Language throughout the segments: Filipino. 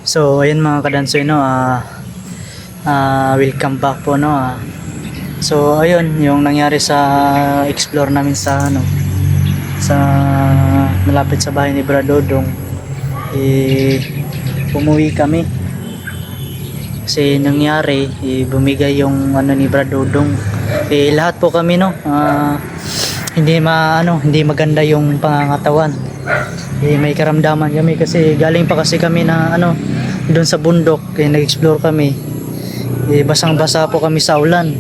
So ayun mga kadansoy, no, welcome back po, no. So ayun yung nangyari sa explore namin sa sa malapit sa bahay ni Brad Dodong. Umuwi kami kasi nangyari, bumigay yung ni Brad Dodong. Lahat po kami, no, hindi maganda yung pangangatawan. May karamdaman kami kasi galing pa kasi kami na doon sa bundok, nag-explore kami. Basang-basa po kami sa ulan.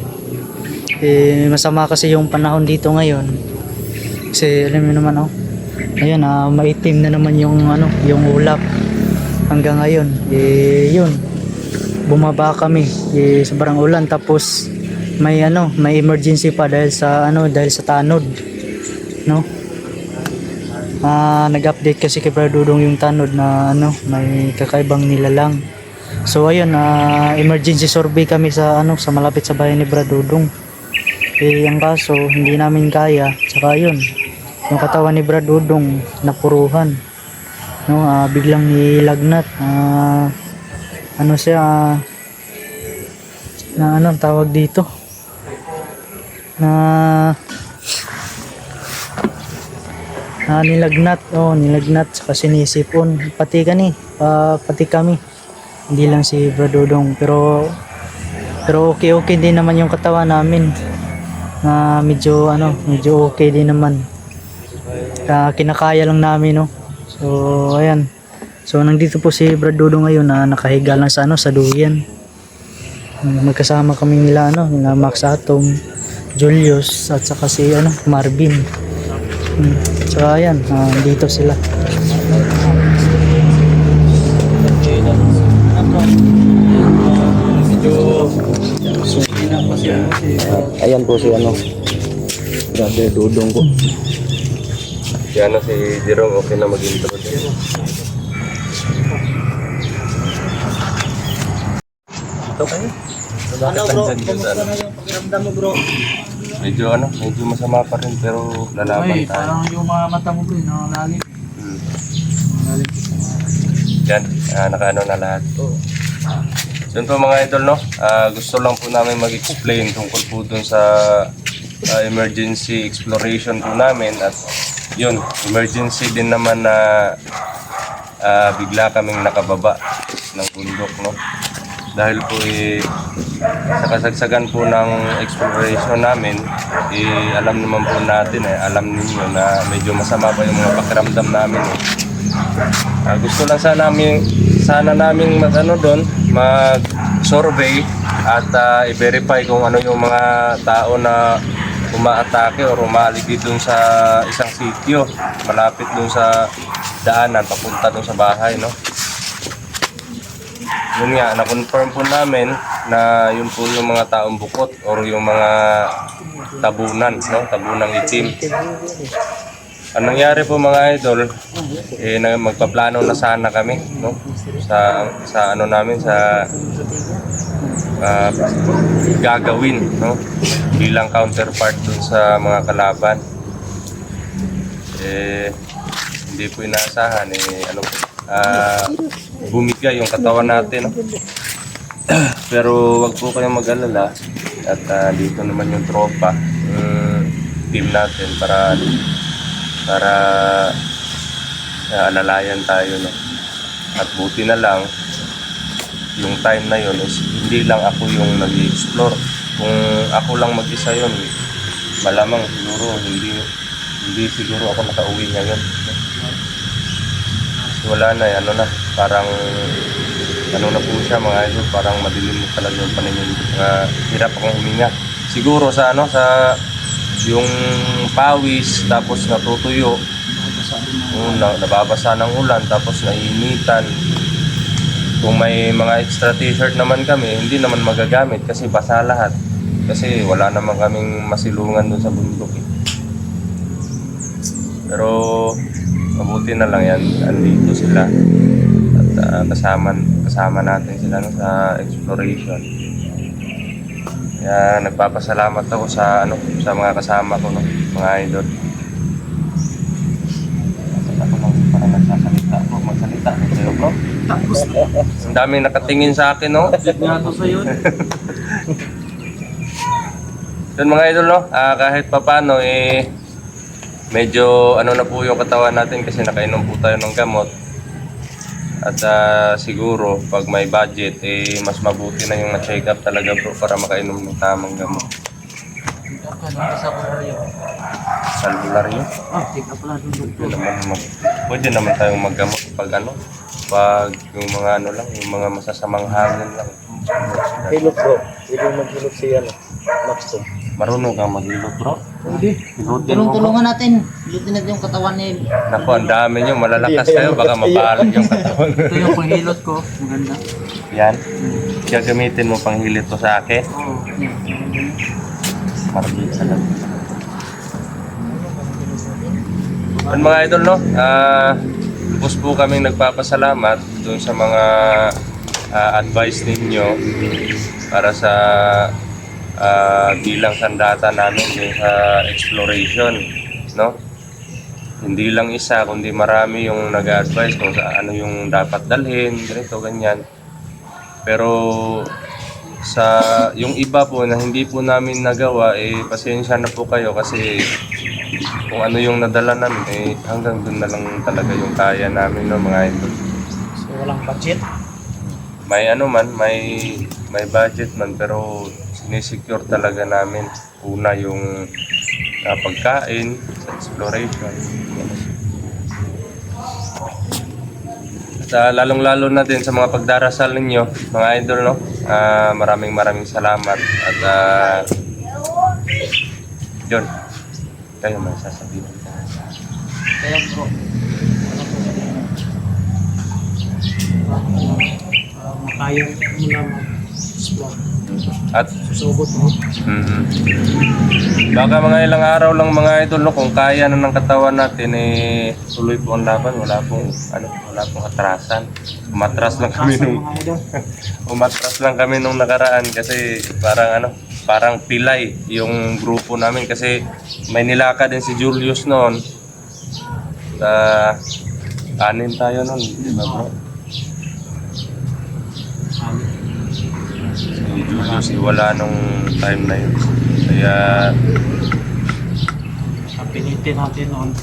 Masama kasi yung panahon dito ngayon. Kasi alam niyo naman, ayun, maitim na naman yung yung ulap hanggang ngayon. Yun. Bumaba kami sobrang ulan, tapos may emergency pa dahil sa tanod, no. Nag-update kasi kay Brad Dodong yung tanod na may kakaibang nilalang. So ayun, emergency survey kami sa sa malapit sa bahay ni Brad Dodong. Ang kaso hindi namin kaya, saka yun, yung katawan ni Brad Dodong napuruhan, no. Biglang nilagnat, siya, na tawag dito, na nilagnat saka sinisipon pati kami, hindi lang si Brad Dodong, pero okay din naman yung katawan namin, na medyo okay din naman, kinakaya lang namin, no. So ayan, so nandito po si Brad Dodong ngayon na nakahiga lang sa sa duyan. Magkasama kami nila Max Atom, Julius, at saka si Marvin. So ayan, dito sila. Ayan po si Brother Dodong ko. Si si Jerome, okay na mag-intro din. Ito kayo? Bro, kamusta na yung pakiramdam mo, bro? Medyo masama pa rin, pero lalaban tayo. Parang yung mga mata mo, bro, lalim. Yan, nakaano na lahat. So yun po mga idol, no? Gusto lang po namin mag-explain tungkol po dun sa emergency exploration po namin, at yun, emergency din naman na bigla kaming nakababa ng bundok, no? Dahil po sa kasagsagan po ng exploration namin, alam naman po natin, alam ninyo na medyo masama pa yung mga pakiramdam namin. Gusto lang sana namin mag-survey at i-verify kung ano yung mga tao na umaatake o umaligi dun sa isang sitio malapit dun sa daanan papunta dun sa bahay, no. Yun nga, na-confirm po namin na yun po yung mga taong bukot or yung mga tabunan, no, tabunang itim. Ang nangyari po mga idol, magpaplano na sana kami, no, sa gagawin, no, bilang counterpart dun sa mga kalaban. Hindi po inaasahan, bumigay yung katawan natin, no? Pero wag po kayong mag-alala, at dito naman yung tropa, team natin para alalayan tayo, no? At buti na lang yung time na yun is hindi lang ako yung nag-explore. Kung ako lang mag-isa yun, malamang siguro hindi siguro ako nakauwi ngayon. Wala na, parang na po siya mga idol, parang madilim talaga yung paningin, hirap akong huminga. Siguro sa yung pawis, tapos natutuyo, nababasa ng ulan, tapos naiinitan. Kung may mga extra t-shirt naman kami, hindi naman magagamit kasi basa lahat, kasi wala naman kaming masilungan dun sa bundok, Pero mabuti na lang yan, andito sila at kasama natin sila sa exploration. Kaya nagpapasalamat ako sa mga kasama ko, no, mga idol. Ako lang para magsalita. no? Ang daming nakatingin sa akin, no? Yun mga idol, no? Kahit papano, medyo ano na po yung katawan natin kasi nakainom po tayo ng gamot. At siguro, pag may budget, mas mabuti na yung ma-check up talaga bro para makainom ng tamang gamot. Sa albularyo? Yun naman, pwede naman tayong maggamot pag pag yung mga lang, yung mga masasamang hangin lang. Hilot bro. Pwede maghilot siya Max to. Marunong kang maghilot bro? Hindi. Hilutin mo bro. Tulungan natin. Hilutin natin yung katawan ni... Naku, ang dami nyo, malalakas kayo, baka mapalag yung katawan. Ito yung panghilot ko. Maganda. Yan. Kaya gamitin mo pang hilit to sa akin. Oo. Marbit sa lang. Yun mga idol, no? Bus po kaming nagpapasalamat doon sa mga advice ninyo para sa bilang sandata namin dun sa exploration, no? Hindi lang isa kundi marami yung nag-advise kung sa ano yung dapat dalhin, ganito, ganyan. Pero sa yung iba po na hindi po namin nagawa, pasensya na po kayo kasi kung ano yung nadala namin, hanggang dun na lang talaga yung kaya namin, no, mga idol. So walang budget? May may budget man, pero sinisecure talaga namin una yung pagkain sa exploration. At lalong-lalo na din sa mga pagdarasal ninyo, mga idol, no? Maraming salamat at yun, kayo may sasabihin. Kaya bro. Makaya mo lang mag-explore. At Susugot mo. baka mga ilang araw lang mga idol, no, kung kaya na ng katawan natin, tuloy po ang laban, wala pong atrasan. Umatras lang kami nung nakaraan kasi parang pilay yung grupo namin kasi may nilakad din si Julius noon. Anim tayo noon, di ba bro? Si Julius wala nung time na yun. Kaya Pinitin natin noon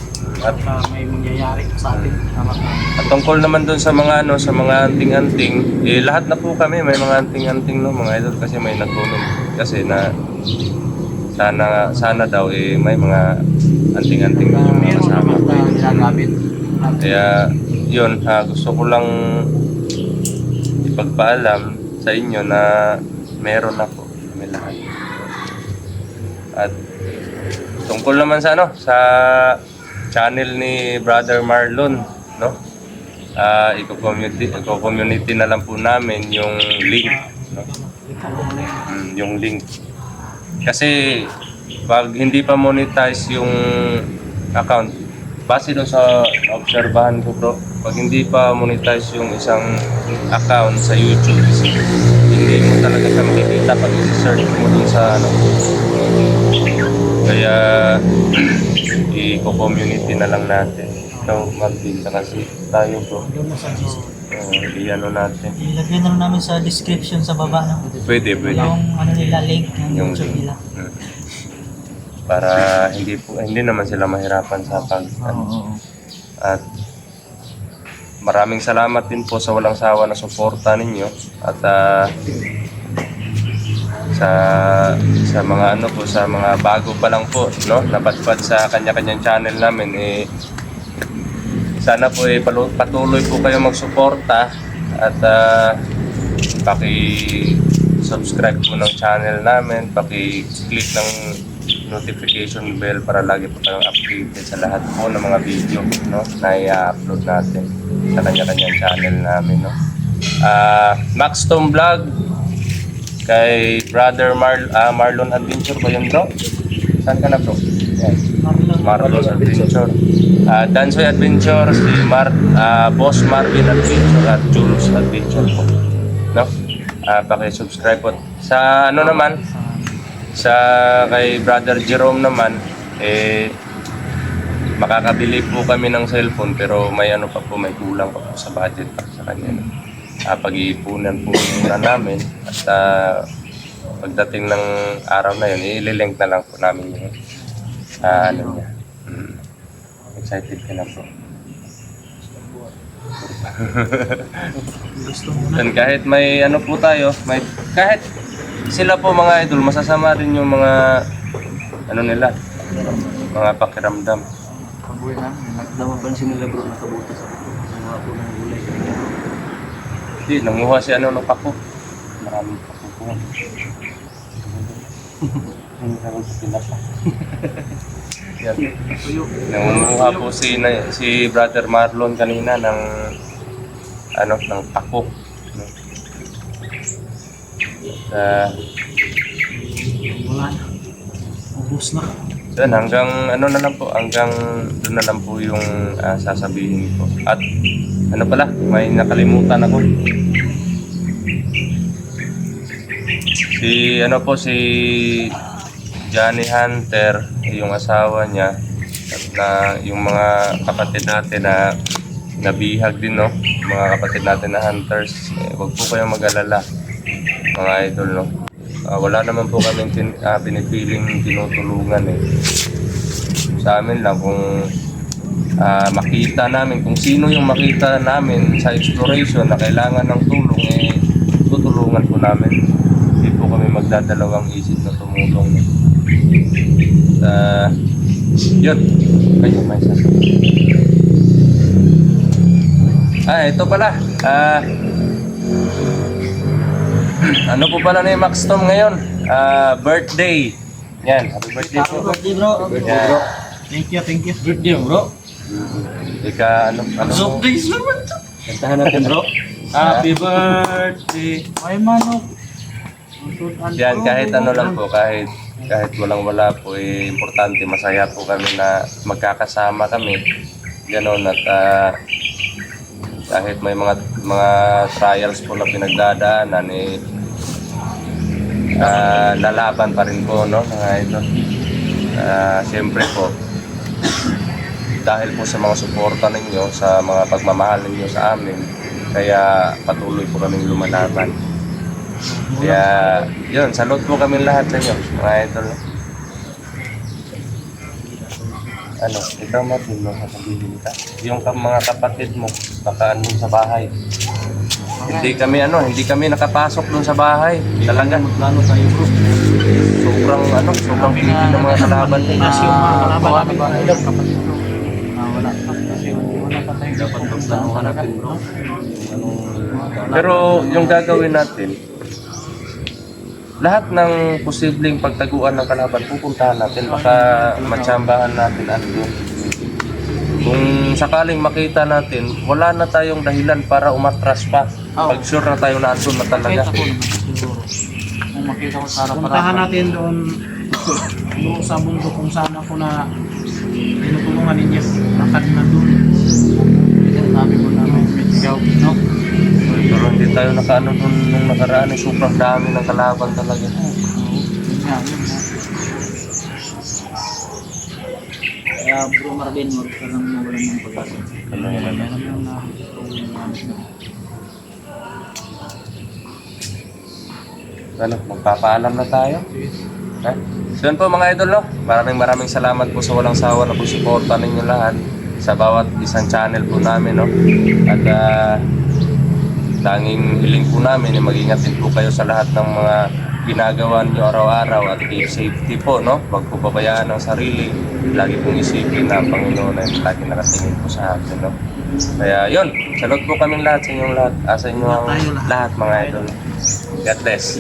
at may mangyayari sa atin. At tungkol naman doon sa mga sa mga anting-anting, lahat na po kami may mga anting-anting, no, mga idol, kasi may nag-comment kasi na sana daw may mga anting-anting yung mga kasama. Ginagamit. Kaya yun, gusto ko lang ipagpaalam sa inyo na meron na po kami lahat. At tungkol naman sa sa channel ni Brother Marlon, no? Iko-community na lang po namin yung link, no? Yung link. Kasi pag hindi pa monetize yung account, base doon sa obserbahan ko bro, pag hindi pa monetize yung isang account sa YouTube, hindi mo talaga siya makikita pag i-search mo doon sa Kaya i-community na lang natin. So, mag-build kasi tayo bro. I-ano natin. Ilagay na lang namin sa description sa baba. No? Pwede. Yung nila, link ng Yung YouTube nila. Para hindi naman sila mahirapan sa at maraming salamat din po sa walang sawa na suporta ninyo at sa mga sa mga bago pa lang po, no, napadpad sa kanya-kanyang channel namin, sana po patuloy po kayo magsuporta at paki-subscribe po ng channel namin, paki-click ng notification bell para lagi po kayong updated sa lahat po ng mga video, no, na i-upload natin sa kanya-kanyang channel namin, no. Maxton Vlog kay Brother Marlon Adventure ba yun bro? Saan ka na bro? Yan. Marlon Adventure. Dansoy Adventure, si Boss Marvin Adventure at Jules Adventure po, no? Paki-subscribe po. Sa sa kay Brother Jerome naman, makakabili po kami ng cellphone pero may ano pa po, may kulang pa po sa budget para sa kanya. Pag-iipunan po muna namin at pagdating ng araw na yun, ililink na lang po namin yung ano niya. Excited ka na po. Dan kahit may ano po tayo, may kahit sila po mga idol, masasama rin yung mga ano nila, mga pakiramdam. Kabuhay namin. Namapansin nila bro, nakabutas ako. Nanguha po ng gulay. Hindi, nanguha si ano ng pako. Maraming pako po. Hindi na rin pinapa. Yan. Nangunguha po si Brother Marlon kanina ng ano, ng pako. Wala na. Ubus na. Then hanggang ano na lang po, hanggang doon na lang po yung sasabihin ko. At ano pala, may nakalimutan ako. Si ano po, si Johnny Hunter, yung asawa niya, at na yung mga kapatid natin na nabihag din, no? Mga kapatid natin na hunters, wag po kayong mag-alala, mga idol, no? Wala naman po kami pinipiling tinutulungan sa amin lang kung makita namin, kung sino yung makita namin sa exploration na kailangan ng tulong, tutulungan po namin. Hindi po kami magdadalawang isip na tumulong. Yun, kayo may sasabihin. Ito pala, ano po pala ni Max Tom ngayon? Birthday. Yan, happy birthday po. Birthday bro. Birthday bro. Thank you. Birthday bro. Ika, ano mo? Surprise naman to. Kantahan natin bro. Happy birthday. Ay manok. Yan, kahit ano lang po, kahit walang-wala po, importante, masaya po kami na magkakasama kami. Ganon, at kahit may mga trials po na pinagdadaanan, lalaban pa rin po, no, mga idol. Siyempre po, dahil po sa mga suporta ninyo, sa mga pagmamahal ninyo sa amin, kaya patuloy po kaming lumalaban. Kaya, yun, salute po kami lahat sa inyo, mga idol. Ano, ikaw Martin, no, sasabihin ka. Yung mga kapatid mo, baka ano sa bahay. Hindi kami nakapasok doon sa bahay. Talaga. Plano tayo bro. Sobrang pili ng mga kalaban. Kasi yung mga kalaban namin na kapatid bro. Wala pa. Kasi wala pa tayo. Dapat pagplanuhan natin bro. Pero yung gagawin natin, lahat ng posibleng pagtaguan ng kalaban, pupuntahan natin, baka matsambahan natin ano yun. Kung sakaling makita natin, wala na tayong dahilan para umatras pa. Pag sure na tayo na andun na talaga. Kahit ako naman siguro. Kung makita ko sa harapan. Puntahan natin doon sa mundo kung saan ako na tinutulungan ninyo. Lakad na doon. Sabi ko namin, ikaw, no? Pero hindi tayo nakaano nung nakaraan, sobrang dami ng kalaban talaga. Yun nga. Kaya bro Marvin, huwag ka lang mawalan ng pag-asa. Ano naman? Meron yung Ano, magpapaalam na tayo? Ha? So yun po mga idol, no? Maraming salamat po sa walang sawa na po suporta ninyo lahat sa bawat isang channel po namin, no? At tanging hiling po namin, mag-ingat din po kayo sa lahat ng mga ginagawa niyo araw-araw at keep safety po, no? Huwag po pabayaan ang sarili. Lagi pong isipin na ang Panginoon ay lagi nakatingin po sa atin, no? Kaya yun, salute po kaming lahat sa inyong lahat, sa inyong lahat mga idol. God bless.